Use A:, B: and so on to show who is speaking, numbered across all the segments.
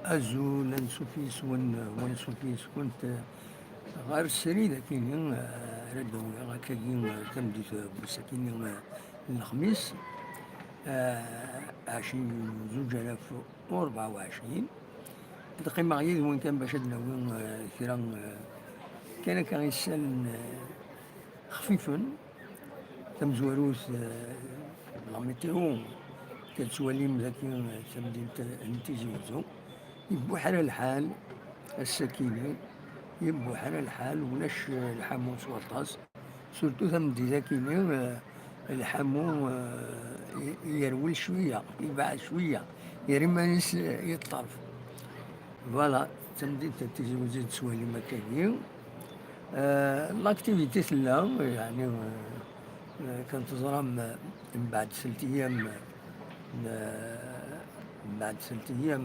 A: أزول نسوفيس ونسوفيس كنت غير السريدة كيني ردو غاكاين تمديت بوساكين الخميس 2024. تقييم غيد وين كان باش وين كرا كان يسال خفيفا تمزوروث لا ميتيرو كتولي ذاك تمدينت انتيزيوزو يبوح على الحال السكينة، يبوح على الحال وناش الحاموس والطاس سورتو تمدي ذاكيني الحامو يرول شوية يبعد شوية يرمى يطرف فوالا تمدي تتزوجت سوالي مكاني. لاكتيفيتي تلا يعني كانت زرام من بعد 3 أيام، من بعد 3 أيام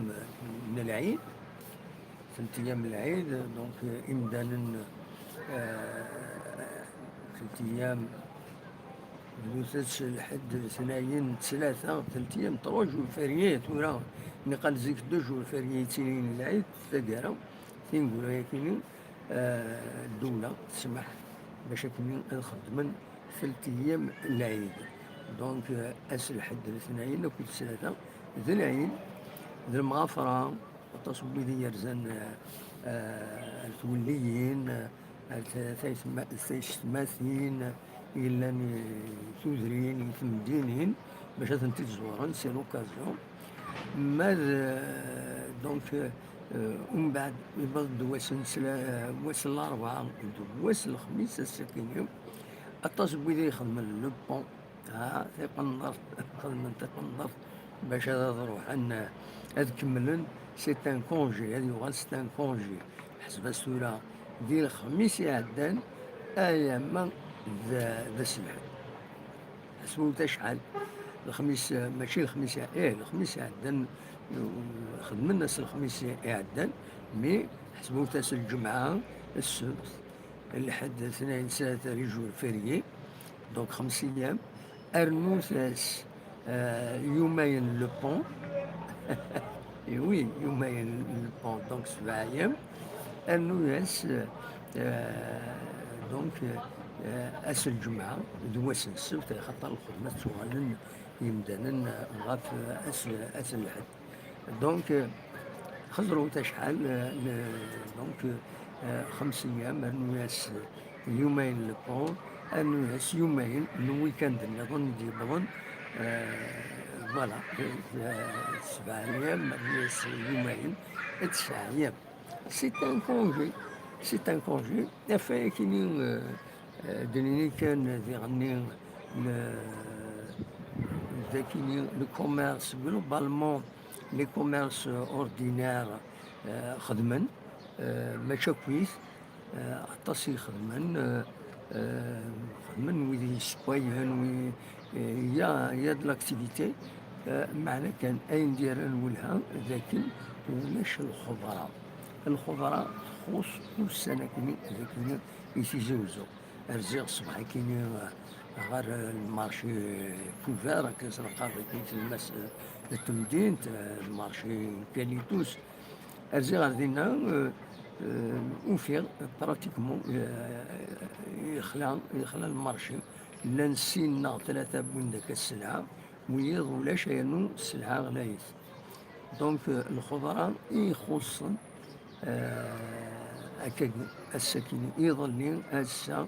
A: من العيد، 3 أيام من العيد دونك إمدانا 3 أيام دوزت لحد 2 3 3 أيام 3 جور فاريات وراه نقال زيك 2 جور فاريتين العيد تاقرا تنقول هيكيني الدولة تسمح باش كني نخدم 3 أيام العيد دونك لحد الاثنين كل 3 ذي العيد ذي المغافرة التصويرية يرزن التوليين الثيثماثين إلا ثوذرين يتمدينين باش تنتي زوران سي لوكازيون ماذا دونك ومن بعد يبغض واسن الأربعاء واسن الخميس الساكنين التصويري يخدم لو بون تيقنر خدمة تيقنر باش هذا تروح عنا هاد كملن سي ان كونجي هاد يوغال سي ان كونجي حسب السورة ديال الخميس يعدان أياما ذا السبح حسبو تا شحال الخميس ماشي الخميس الخميس يعدان خدم الناس الخميس يعدان مي حسبو تاس الجمعة السبت الحد 2 3 ريجور فيريي دونك 5 أيام أرنو ثاس يومين لو بون وي يومين لو بون دونك 7 أيام أرنو ياس دونك أس الجمعة دواس السبت خاطر الخدمة تسوغالن يمدانا غاف أس الحد دونك خزرو تا شحال دونك 5 أيام أرنو ياس يومين لبون أنو ياس يومين الويكاند نظن يبغن فوالا 7 أيام أرنو ياس يومين 9 أيام سي ان كونجي سي ان كونجي افا كيني دنيني كان ذي غني ذاكيني لو كوميرس جلوبالمون لي كوميرس اوردينير خدمن ماشا كويس عطاس يخدمن خدمن ويدي يسبايهن يا د لاكتيفيتي معنى كان أين ندير نولها لكن ولاش الخضراء الخضراء تخص كل سنة كني ذاكيني يتزوزو رزيق الصبح كيني غير المارشي كوفار كنسرقا كي الماس التمدين المارشي كاليتوس رزيق غادينا اوفير براتيكمون يخلى المارشي لا نسينا 3 بوين داك السلعة ويض ولا شينو السلعة غلايت دونك الخضراء يخصن هكاك الساكنين يظلين هسا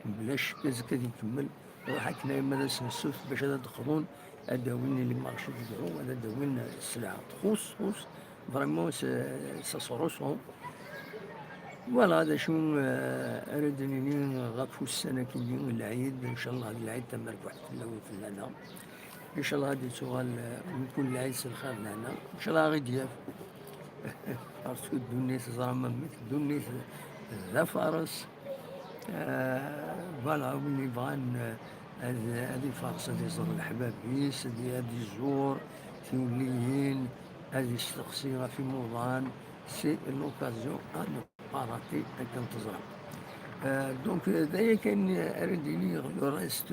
A: بلاش كذا يكمل روح كنا يما نسوس باش هذا دخلون هذا اللي مارشي تدعو هذا داوين السلعة تخص فريمون سا سوروسون فوالا هذا شو أردني غطفو السنة كي العيد إن شاء الله هذا العيد تمر واحد في الأول في لنا إن شاء الله هذه سؤال من كل عيد الخير لنا إن شاء الله غير دياف أرسو الدنيس زرما مثل الدنيس ذا فارس فوالا واللي بغان هذه فارس هذه زر الحبابيس هذه الزور ثوليين هذه الشخصية في موضان سي لوكازيون أن باراتي كان تزرع دونك ذايا كان أردني رئيس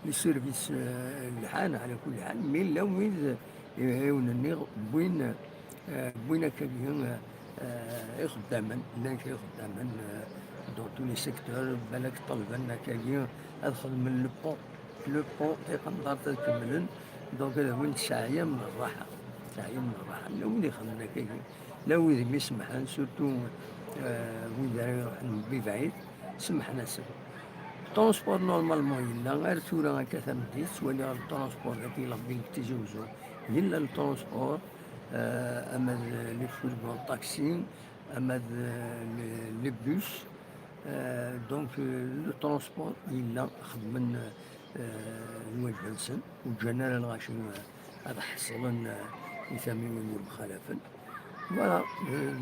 A: لي سيرفيس الحان على كل حال مي لا وين يعاونني وين بوينة كاين يخدمن لان يخدمن دون تو لي سيكتور بالك طلبنا كاين ادخل من لو بون يقدر تكملن دونك هذا وين ساعية من الراحة ساعية من الراحة لا وين يخدمنا كاين لا وين يسمحن سورتو وين يروحن ببعيد سمحنا سوا الترونسبور نورمالمون يلا غير ثورة هكا تمديت تولي غير الترونسبور ذاك يلا بين تيجوزو يلا الترونسبور اما لي فورغون طاكسي اما لي بوس دونك لو ترونسبور يلا خدمن الواجهنسن وجانا الغاشي هذا حصلن يثامنون مخالفا فوالا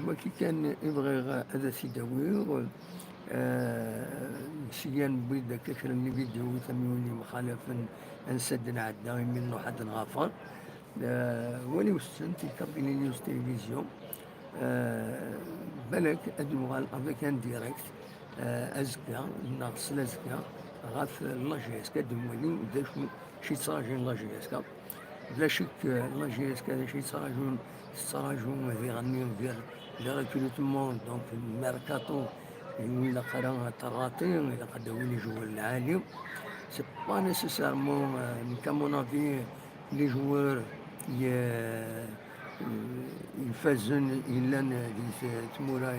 A: ما كي كان يبغي هذا سيداوي سيان بيد كثر من فيديو ثميوني مخالفا انسدنا عدا من واحد غافر ولي وسن تلقى نيوز تلفزيون بالك ادوغال افيك ان ديريكت ازكا ناقص لازكا غاف لاجيسكا دموالي داشو شي تصاجين لاجيسكا بلا شك لاجيسكا شي تصاجون في غنيو ديال ريكروتمون دونك الميركاتو ولا قرا طراطين ولا قداوين جوار العالم سي با نيسيسيرمون كمون افي لي جوار يفازن الا تمورا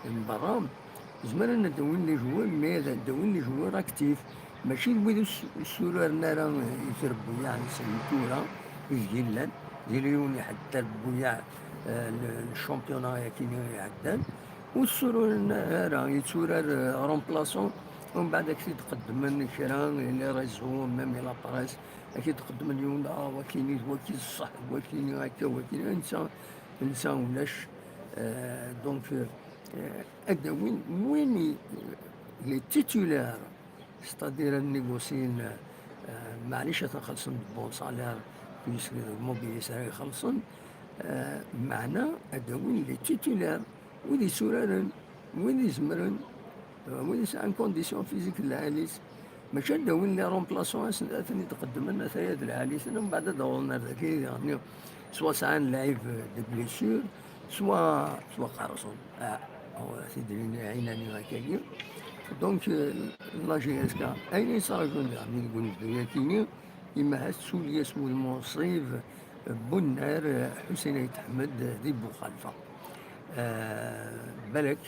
A: من برا زمرنا داوين لي جوار مي داوين لي جوار اكتيف ماشي الويدو السولار نارا يتربو يعني سنتورا يجيلان دياليون حتى البويا الشامبيونا كيما يعدل والسرور راه يتورر رومبلاسون ومن بعد كي تقدم كرا لي ريزو ميم لا بريس كي تقدم اليوم وكيني الصح وكيني هكا وكيني انسان ولاش دونك هذا وين لي تيتولار ستادير النيغوسين معليش تنخلصن بون سالير بيسك الموبيليس راه يخلصن معنا هذا وين لي تيتولار وين يسورارن وين يزمرن وين يسعى كونديسيون فيزيك العاليس ماشي هذا وين لي رومبلاسون ثاني تقدم لنا ثلاث العاليس من بعد دورنا ذاك يعني سوا ساعان لاعب دي بليسيور سوا قرصون هو سيدي عيناني هكايا دونك لا جي اس كا اين يصارجون يعني يقول الدنيا كيني إما هالسولية سمو المنصيف بنار حسين أحمد ذي بوخالفة بالك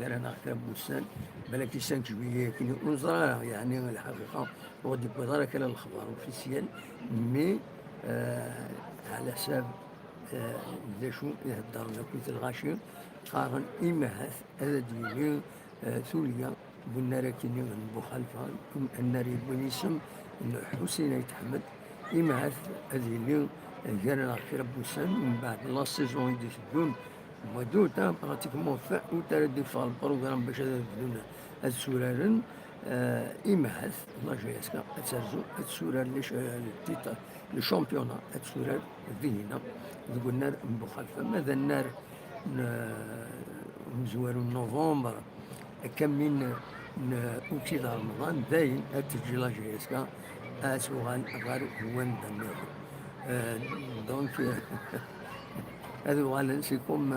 A: انا كتاب بوسان بالك لسان كبير كي نزرع يعني الحقيقه ودي بضرك على الخبر اوفيسيال مي على حساب ذا شو يهدر لك الغاشي قارن إما هذا ديالي ثوليا بنار كيني بوخالفة الناري بنيسم حسين يتحمد إما هذا اللي جانا الأخير بوسان من بعد لا سيزون يدي تدون ودوت براتيكمون فاعو تردي في البروغرام باش بدون هاد السورارن إمهات الله جايسكا تسرزو هاد السورار التيتا لو شامبيونا هاد السورار ذهنا ذوك النار مبخلفة ماذا النار مزوارو نوفمبر كمين أكيد رمضان داين هاد تجي لا جايسكا أسوغان غير هو ندميرو دونك هذو غالن سي كوم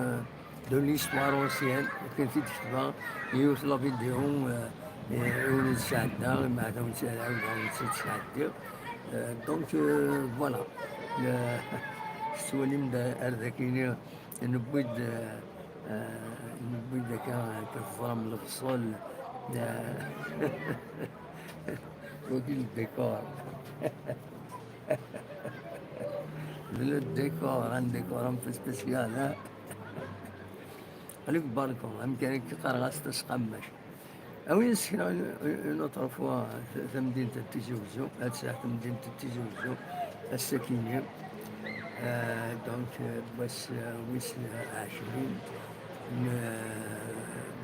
A: دو ليستوار اونسيان كان في تكتبها يوث لا فيديو ولد شعدا مع ذا ونسال ونسيت شعدا دونك فوالا سوالي من ذاكيني نبويد ذاك كفرام الفصول وكيل الديكور الديكور عندك ورم في سبيسيال ها عليك بالكم يمكن قرغاس تسقمش او يسكن نوتر فوا في مدينة التيزوزو هاد ساعة في مدينة التيزوزو السكينة دونك بس ويس 20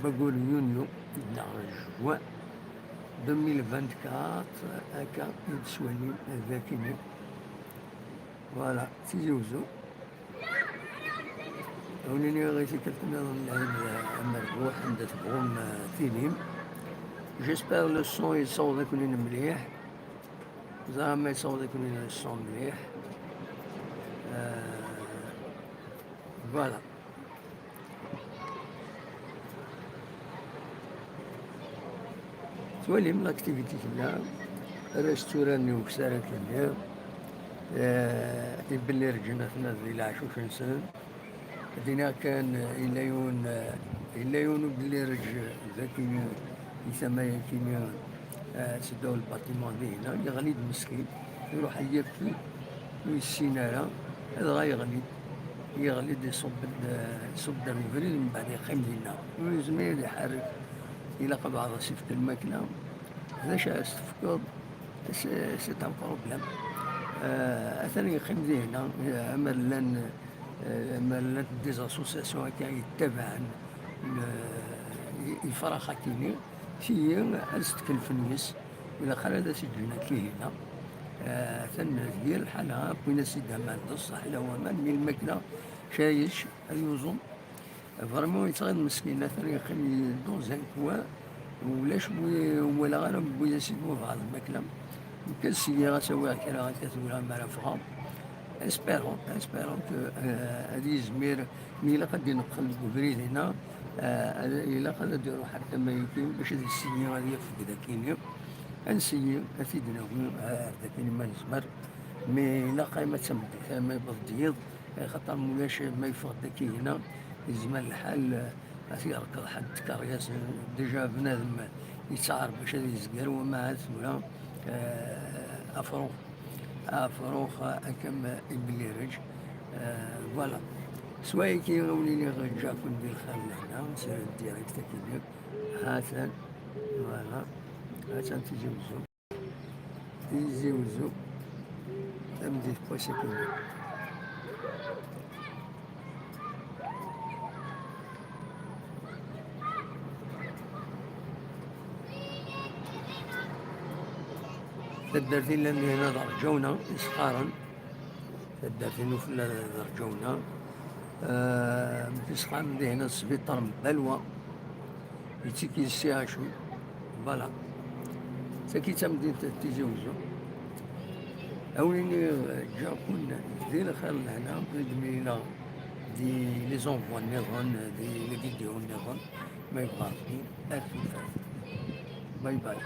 A: بقول يونيو نهار جوان 2024 هكا يتسوالي ذاكيني فوالا تيزوزو وليني غيتي كتنا مربوح عند تبغون فيلم جيسبر لو سون يصور يكون مليح زعما يصور يكون الصون مليح فوالا. توالي من لاكتيفيتي كنا ريستوران وكسارة كنا بلي رجعنا إلى عشوش نسن دينا كان إلا يون بلي رجع ذاك يسمى كيما سداو الباتيمون دي هنا يغلي المسكين يروح يبكي ويسينارا هذا غيغلي يغلي يصب المفريد من بعد يقيم لنا ويزمير يحرك إلا قبع راسي في الماكلة هذا شا استفقد سي ان بروبليم أثني يقيم لي هنا أما ديزاسوسياسيون هكا يتبعن الفراخ كيني في أستكلف الناس إلى خالد سجلنا كي هنا ثم ديال الحالة كوينا سيدها مال الصح إلى ومان من الماكلة شايش أيوزون فريمون يتغير مسكين ثاني يخلي دوزان كوا ولاش ولا غير بويا سيدو في هذا الماكلة كالسيدي غاسويها كرا غاتسولها مرافقها اسبيرون كو هادي زمير ميلا قد ينقل ببريد هنا إلا قد ديرو حتى ما يمكن باش هادي السيدي غادي يفقد كيني انسيي افيدنا ذاك ما نزمر مي لا قيمة تمدي ما يبضيض خاطر مولاش ما يفقد كي هنا يزمن الحال غادي يركض حد كارياس ديجا بنادم يتعارف باش هذا يزقر وما عاد ولا افروخ كم بلي رج فوالا سواء كي وليني غنجا كون ندير خال هنا نسير ديريكت كي هاتان فوالا هاتان تيجيوزو تمدي بوسي كيما تدرتين لأن هنا درجونا إسقارا تدرتين في درجونا إسقارا دي هنا السبيطار بلوى يتيكي السياشو فوالا تاكي تمدي تيجوزو أوليني جا كنا دير خير لهنا بدمينا دي لي زونفوا النظام دي لي فيديو النظام ما يبغى أكل باي باي.